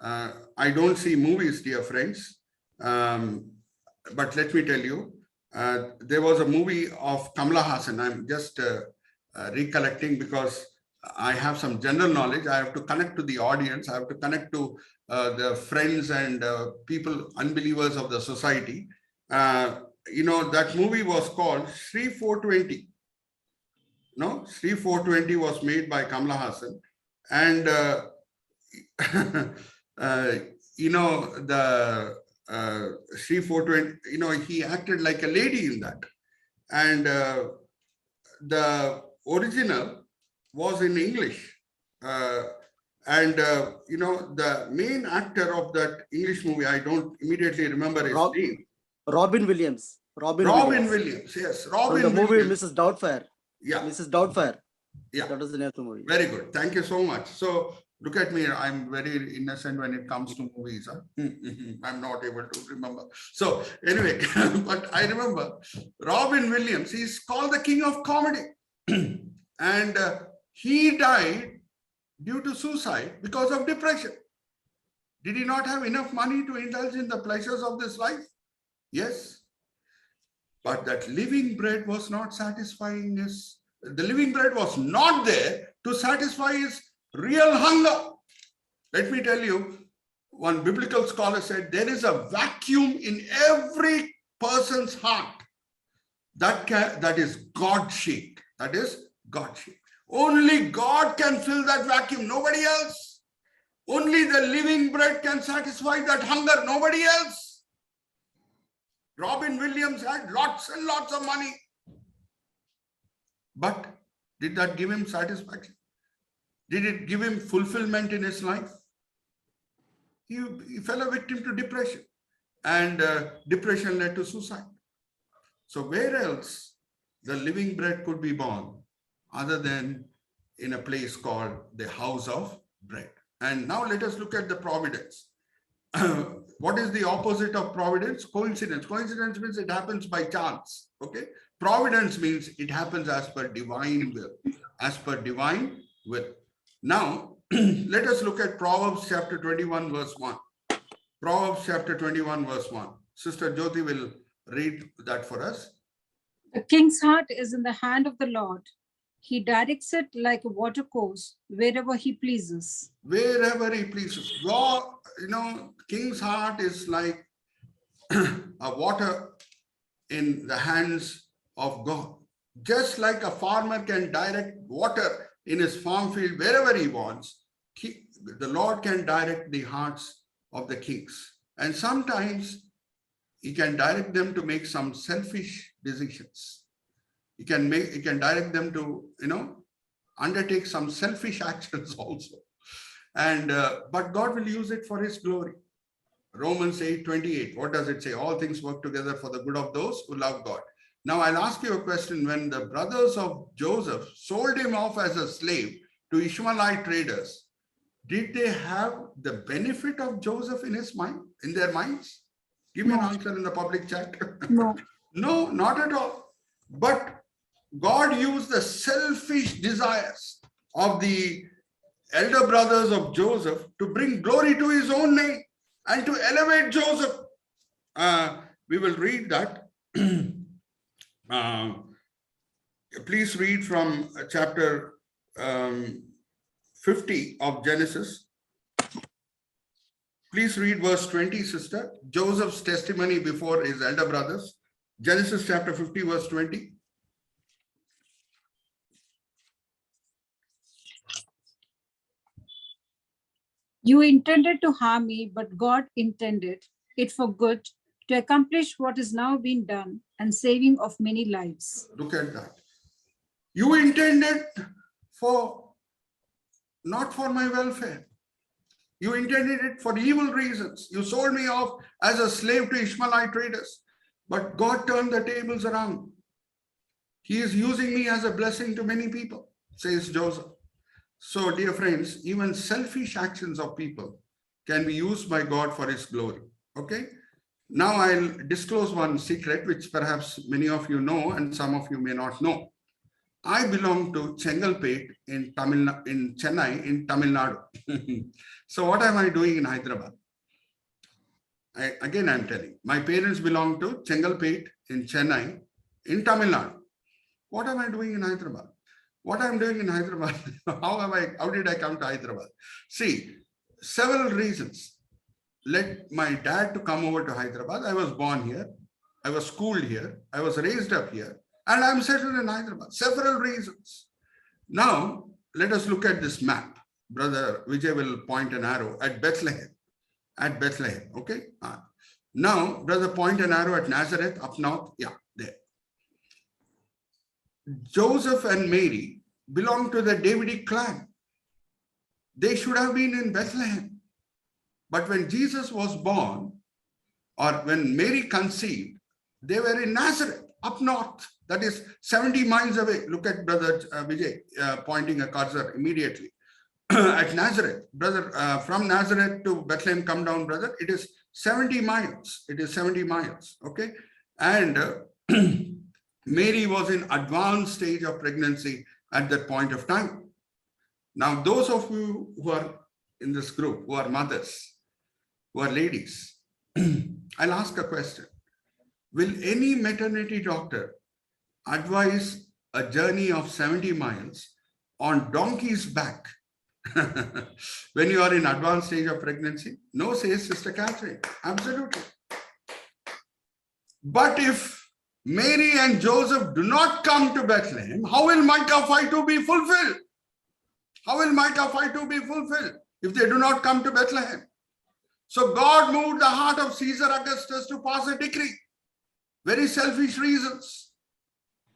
I don't see movies, dear friends, but let me tell you, there was a movie of Kamala Hassan. I'm just recollecting because I have some general knowledge. I have to connect to the audience. I have to connect to the friends and people, unbelievers of the society. That movie was called Sri 420. No, Sri 420 was made by Kamala Hassan. And, the Sri 420, he acted like a lady in that. And the original was in English. The main actor of that English movie, I don't immediately remember his name. Robin Williams. Robin Williams, yes. From the movie Mrs. Doubtfire. Yeah. Mrs. Doubtfire. Yeah. That was the name of the movie. Very good. Thank you so much. So look at me. I'm very innocent when it comes to movies. Huh? I'm not able to remember. So anyway, but I remember Robin Williams. He's called the King of Comedy. And he died due to suicide because of depression. Did he not have enough money to indulge in the pleasures of this life? Yes. But that living bread was not satisfying the living bread was not there to satisfy his real hunger. Let me tell you, one biblical scholar said, there is a vacuum in every person's heart that is God-shaped. That is God-shaped. Only God can fill that vacuum, nobody else. Only the living bread can satisfy that hunger, nobody else. Robin Williams had lots and lots of money. But did that give him satisfaction? Did it give him fulfillment in his life? He fell a victim to depression. And depression led to suicide. So where else the living bread could be born other than in a place called the house of bread? And now let us look at the providence. What is the opposite of providence? Coincidence. Coincidence means it happens by chance. Okay. Providence means it happens as per divine will. As per divine will. Now, let us look at Proverbs chapter 21, verse 1. Proverbs chapter 21, verse 1. Sister Jyoti will read that for us. The king's heart is in the hand of the Lord. He directs it like a watercourse wherever he pleases. Wherever he pleases. God, king's heart is like a water in the hands of God. Just like a farmer can direct water in his farm field wherever he wants, the Lord can direct the hearts of the kings. And sometimes he can direct them to make some selfish decisions. He can direct them to, undertake some selfish actions also. And but God will use it for his glory. Romans 8:28. What does it say? All things work together for the good of those who love God. Now I'll ask you a question. When the brothers of Joseph sold him off as a slave to Ishmaelite traders, did they have the benefit of Joseph in their minds? Give me an answer in the public chat. No. No, not at all. But God used the selfish desires of the elder brothers of Joseph to bring glory to his own name and to elevate Joseph. We will read that. Please read from chapter 50 of Genesis. Please read verse 20, sister. Joseph's testimony before his elder brothers. Genesis chapter 50, verse 20. You intended to harm me, but God intended it for good, to accomplish what is now being done and saving of many lives. Look at that. You intended not for my welfare. You intended it for evil reasons. You sold me off as a slave to Ishmaelite traders, but God turned the tables around. He is using me as a blessing to many people, says Joseph. So, dear friends, even selfish actions of people can be used by God for his glory. Okay. Now I'll disclose one secret, which perhaps many of you know and some of you may not know. I belong to Chengalpet in Chennai, in Tamil Nadu. So what am I doing in Hyderabad? I'm telling, my parents belong to Chengalpet in Chennai, in Tamil Nadu. What am I doing in Hyderabad? What I'm doing in Hyderabad, how did I come to Hyderabad? See, several reasons led my dad to come over to Hyderabad. I was born here. I was schooled here. I was raised up here. And I'm settled in Hyderabad. Several reasons. Now, let us look at this map. Brother Vijay will point an arrow at Bethlehem. At Bethlehem, okay? Now, brother, point an arrow at Nazareth, up north. Yeah, there. Joseph and Mary belong to the Davidic clan. They should have been in Bethlehem. But when Jesus was born, or when Mary conceived, they were in Nazareth, up north. That is 70 miles away. Look at brother Vijay pointing a cursor immediately. At Nazareth, brother, from Nazareth to Bethlehem, come down, brother. It is 70 miles. It is 70 miles. Okay. And Mary was in advanced stage of pregnancy at that point of time. Now, those of you who are in this group, who are mothers, who are ladies, I'll ask a question. Will any maternity doctor advise a journey of 70 miles on donkey's back when you are in advanced stage of pregnancy? No, says Sister Catherine. Absolutely. But if Mary and Joseph do not come to Bethlehem, how will Micah 5:2 be fulfilled? How will Micah 5:2 be fulfilled if they do not come to Bethlehem? So God moved the heart of Caesar Augustus to pass a decree. Very selfish reasons.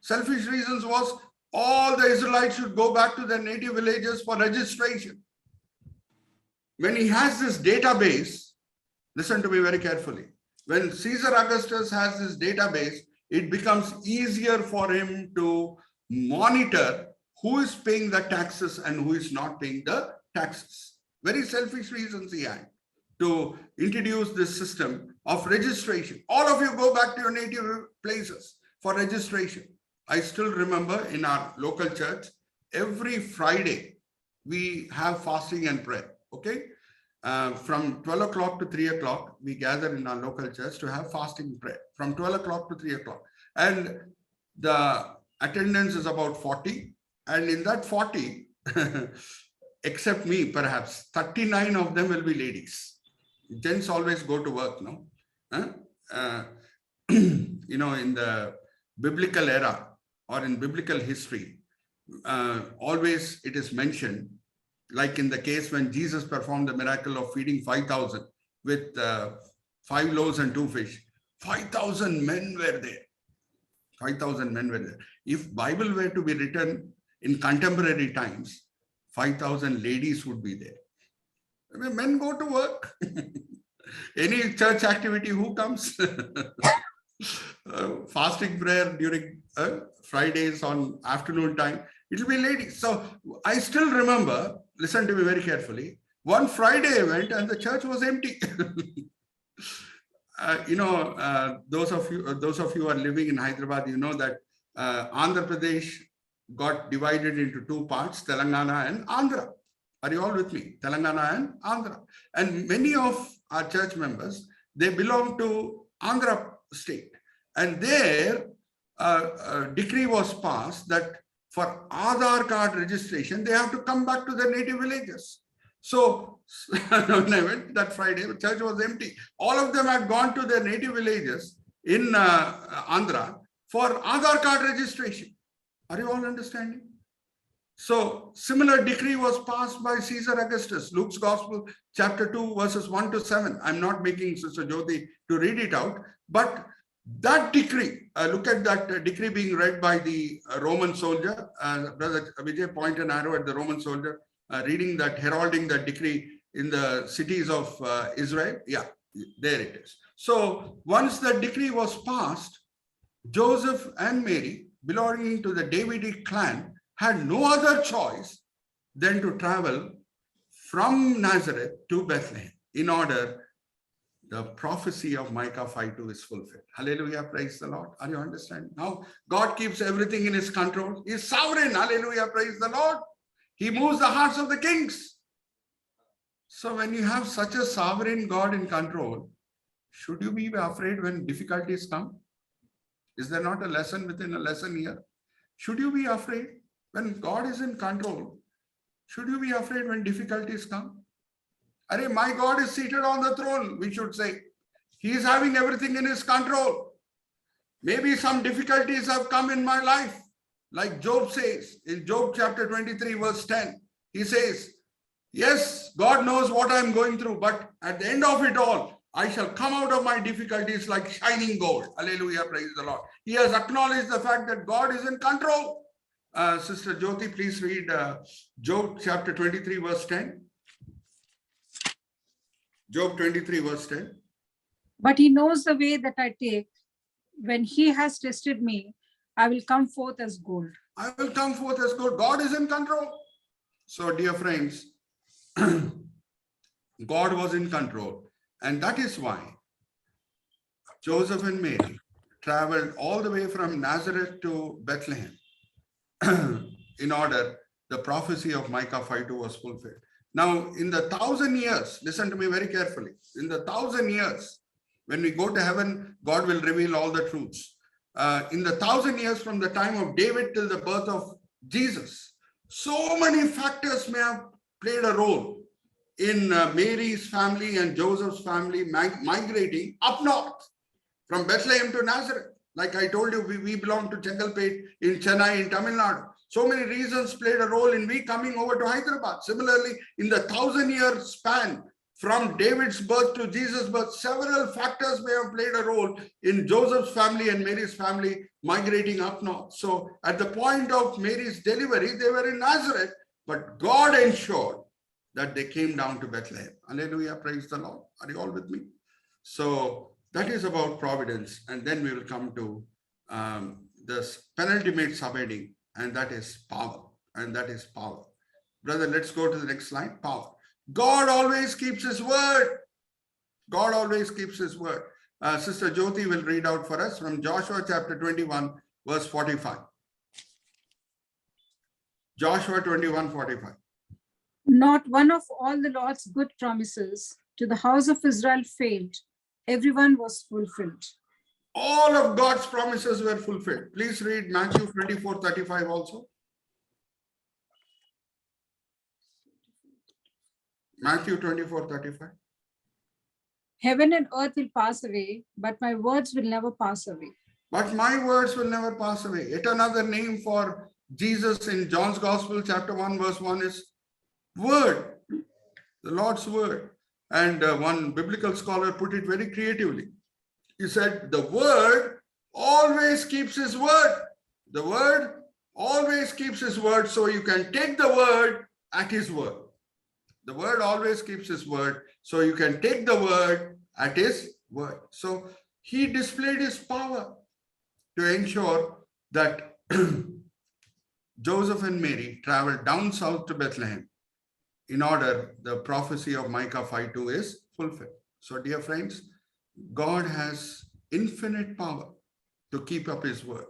Selfish reasons was all the Israelites should go back to their native villages for registration. When he has this database, listen to me very carefully. When Caesar Augustus has this database, it becomes easier for him to monitor who is paying the taxes and who is not paying the taxes. Very selfish reasons he had to introduce this system of registration. All of you go back to your native places for registration. I still remember in our local church, every Friday, we have fasting and prayer, okay? From 12 o'clock to 3 o'clock, we gather in our local church to have fasting prayer from 12 o'clock to 3 o'clock. And the attendance is about 40. And in that 40, except me, perhaps 39 of them will be ladies. Gents always go to work, no? You know, in the biblical era or in biblical history, always it is mentioned, like in the case when Jesus performed the miracle of feeding 5,000 with 5 loaves and 2 fish. 5,000 men were there. 5,000 men were there. If Bible were to be written in contemporary times, 5,000 ladies would be there. I mean, men go to work. Any church activity, who comes? Fasting prayer during Fridays on afternoon time, it will be ladies. So I still remember, listen to me very carefully, one Friday event and the church was empty. You know, those of you who are living in Hyderabad, you know that Andhra Pradesh got divided into 2 parts, Telangana and Andhra. Are you all with me? Telangana and Andhra. And many of our church members, they belong to Andhra state. And there, a decree was passed that for Aadhaar card registration, they have to come back to their native villages. So when I went that Friday, the church was empty. All of them had gone to their native villages in Andhra for Aadhaar card registration. Are you all understanding? So similar decree was passed by Caesar Augustus, Luke's Gospel, chapter 2, verses 1 to 7. I'm not making Sister Jyoti to read it out, but that decree, look at that decree being read by the Roman soldier. Brother Vijay, point an arrow at the Roman soldier, reading that, heralding that decree in the cities of Israel. Yeah, there it is. So once the decree was passed, Joseph and Mary, belonging to the Davidic clan, had no other choice than to travel from Nazareth to Bethlehem in order the prophecy of Micah 5:2 is fulfilled. Hallelujah, praise the Lord. Are you understanding? Now, God keeps everything in his control. He is sovereign. Hallelujah, praise the Lord. He moves the hearts of the kings. So when you have such a sovereign God in control, should you be afraid when difficulties come? Is there not a lesson within a lesson here? Should you be afraid when God is in control? Should you be afraid when difficulties come? Arey, my God is seated on the throne, we should say. He is having everything in his control. Maybe some difficulties have come in my life. Like Job says in Job chapter 23, verse 10, he says, yes, God knows what I'm going through, but at the end of it all, I shall come out of my difficulties like shining gold. Hallelujah, praise the Lord. He has acknowledged the fact that God is in control. Sister Jyoti, please read Job chapter 23, verse 10. Job 23, verse 10. But he knows the way that I take. When he has tested me, I will come forth as gold. I will come forth as gold. God is in control. So, dear friends, God was in control. And that is why Joseph and Mary traveled all the way from Nazareth to Bethlehem in order the prophecy of Micah 5:2 was fulfilled. Now, in the 1,000 years, listen to me very carefully. In the 1,000 years, when we go to heaven, God will reveal all the truths. In the 1,000 years from the time of David till the birth of Jesus, so many factors may have played a role in Mary's family and Joseph's family migrating up north from Bethlehem to Nazareth. Like I told you, we belong to Chengalpet in Chennai in Tamil Nadu. So many reasons played a role in we coming over to Hyderabad. Similarly, in the 1,000-year span from David's birth to Jesus' birth, several factors may have played a role in Joseph's family and Mary's family migrating up north. So at the point of Mary's delivery, they were in Nazareth, but God ensured that they came down to Bethlehem. Hallelujah, praise the Lord. Are you all with me? So that is about providence. And then we will come to the penultimate subheading, and that is power. And that is power. Brother, let's go to the next slide. Power. God always keeps his word. God always keeps his word. Sister Jyoti will read out for us from Joshua chapter 21, verse 45. Joshua 21:45. Not one of all the Lord's good promises to the house of Israel failed. Everyone was fulfilled. All of God's promises were fulfilled. Please read Matthew 24:35 also. Matthew 24:35. Heaven and earth will pass away, but my words will never pass away. But my words will never pass away. Yet another name for Jesus in John's Gospel, chapter 1, verse 1 is word, the Lord's word. And one biblical scholar put it very creatively. He said, the word always keeps his word. The word always keeps his word, so you can take the word at his word. The word always keeps his word, so you can take the word at his word. So he displayed his power to ensure that Joseph and Mary traveled down south to Bethlehem in order the prophecy of Micah 5:2 is fulfilled. So dear friends, God has infinite power to keep up his word.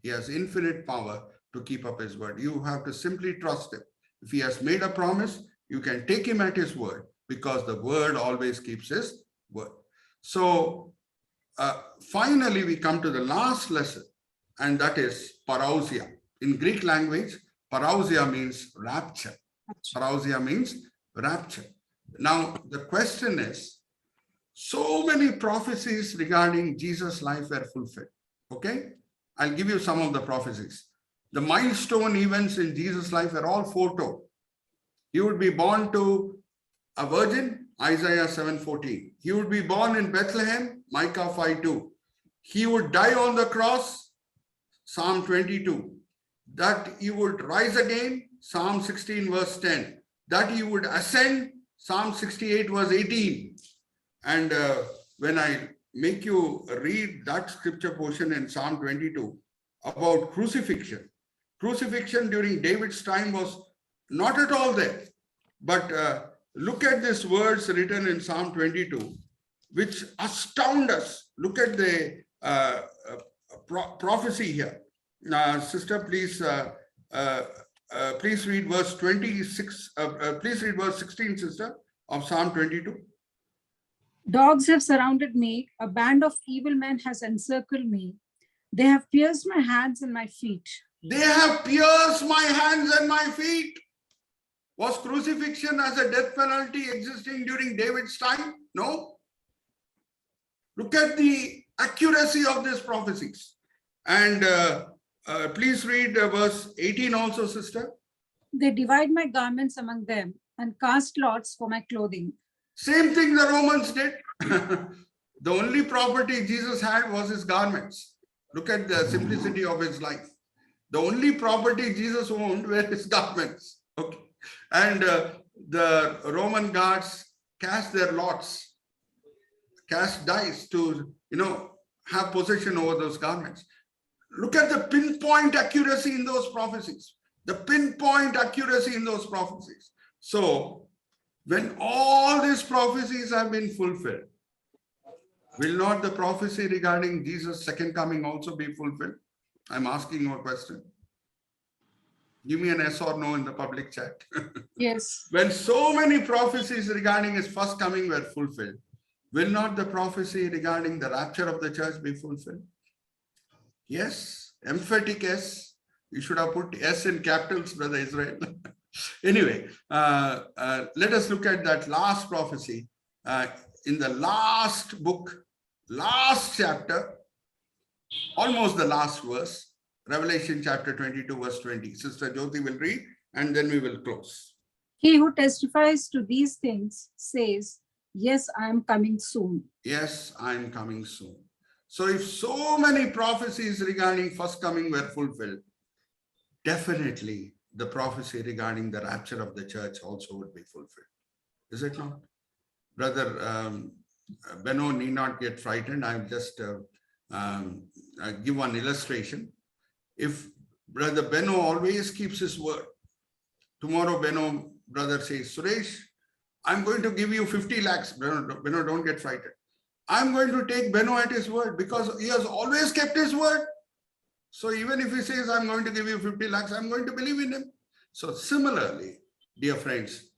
He has infinite power to keep up his word. You have to simply trust him. If he has made a promise, you can take him at his word, because the word always keeps his word. So finally, we come to the last lesson, and that is parousia. In Greek language, parousia means rapture. Parousia means rapture. Now, the question is, so many prophecies regarding Jesus' life were fulfilled. Okay? I'll give you some of the prophecies. The milestone events in Jesus' life are all foretold. He would be born to a virgin, Isaiah 7:14. He would be born in Bethlehem, Micah 5:2. He would die on the cross, Psalm 22. That he would rise again, Psalm 16 verse 10. That he would ascend, Psalm 68 verse 18. And when I make you read that scripture portion in Psalm 22 about crucifixion, crucifixion during David's time was not at all there. But look at these words written in Psalm 22, which astound us. Look at the prophecy here. Sister, please read verse 26. Please read verse 16, sister, of Psalm 22. Dogs have surrounded me. A band of evil men has encircled me. They have pierced my hands and my feet. They have pierced my hands and my feet. Was crucifixion as a death penalty existing during David's time? No. Look at the accuracy of these prophecies. And please read verse 18 also, sister. They divide my garments among them and cast lots for my clothing. Same thing the Romans did. The only property Jesus had was his garments. Look at the simplicity of his life. The only property Jesus owned were his garments. Okay. And the Roman guards cast their lots, cast dice to, have possession over those garments. Look at the pinpoint accuracy in those prophecies. The pinpoint accuracy in those prophecies. So, when all these prophecies have been fulfilled, will not the prophecy regarding Jesus' second coming also be fulfilled? I'm asking you a question. Give me an yes or no in the public chat. Yes. When so many prophecies regarding his first coming were fulfilled, will not the prophecy regarding the rapture of the church be fulfilled? Yes, emphatic yes. You should have put yes in capitals, Brother Israel. Anyway, let us look at that last prophecy in the last book, last chapter, almost the last verse. Revelation chapter 22 verse 20. Sister Jyoti will read and then we will close. He who testifies to these things says, yes, I am coming soon. Yes, I am coming soon. So if so many prophecies regarding first coming were fulfilled, definitely the prophecy regarding the rapture of the church also would be fulfilled. Is it not? Brother Beno need not get frightened. I'm just give one illustration. If Brother Benno always keeps his word, tomorrow Benno brother says, Suresh, I'm going to give you 50 lakhs. Benno, don't get frightened. I'm going to take Benno at his word because he has always kept his word. So even if he says, I'm going to give you 50 lakhs, I'm going to believe in him. So similarly, dear friends,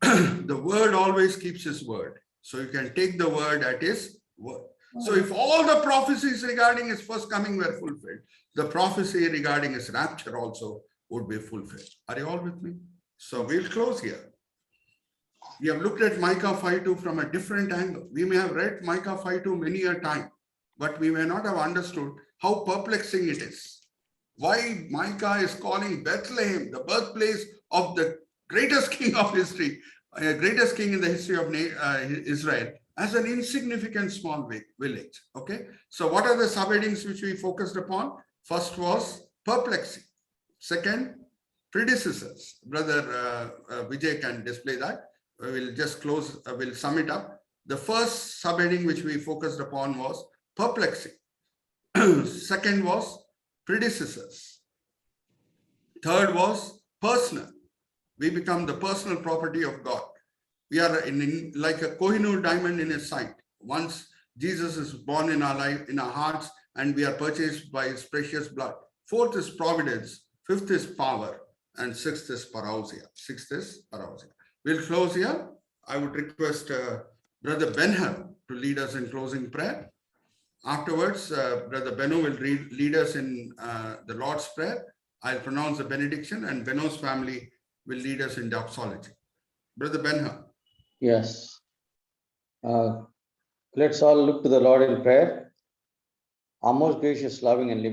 the word always keeps his word. So you can take the word at his word. So if all the prophecies regarding his first coming were fulfilled, the prophecy regarding his rapture also would be fulfilled. Are you all with me? So we'll close here. We have looked at Micah 5:2 from a different angle. We may have read Micah 5:2 many a time, but we may not have understood how perplexing it is. Why Micah is calling Bethlehem the birthplace of the greatest king of history, greatest king in the history of Israel, as an insignificant small village. Okay, so what are the subheadings which we focused upon? First was perplexing. Second, predecessors. Brother Vijay can display that. We will just close, we'll sum it up. The first subheading which we focused upon was perplexing. Second was predecessors. Third was personal. We become the personal property of God. We are like a Kohinoor diamond in his sight. Once Jesus is born in our life, in our hearts, and we are purchased by his precious blood. Fourth is providence. Fifth is power. And sixth is parousia. We'll close here. I would request Brother Benham to lead us in closing prayer. Afterwards, Brother Benno will lead us in the Lord's Prayer. I'll pronounce the benediction, and Benno's family will lead us in doxology. Brother Benham. Yes. Let's all look to the Lord in prayer. Our most gracious, loving, and living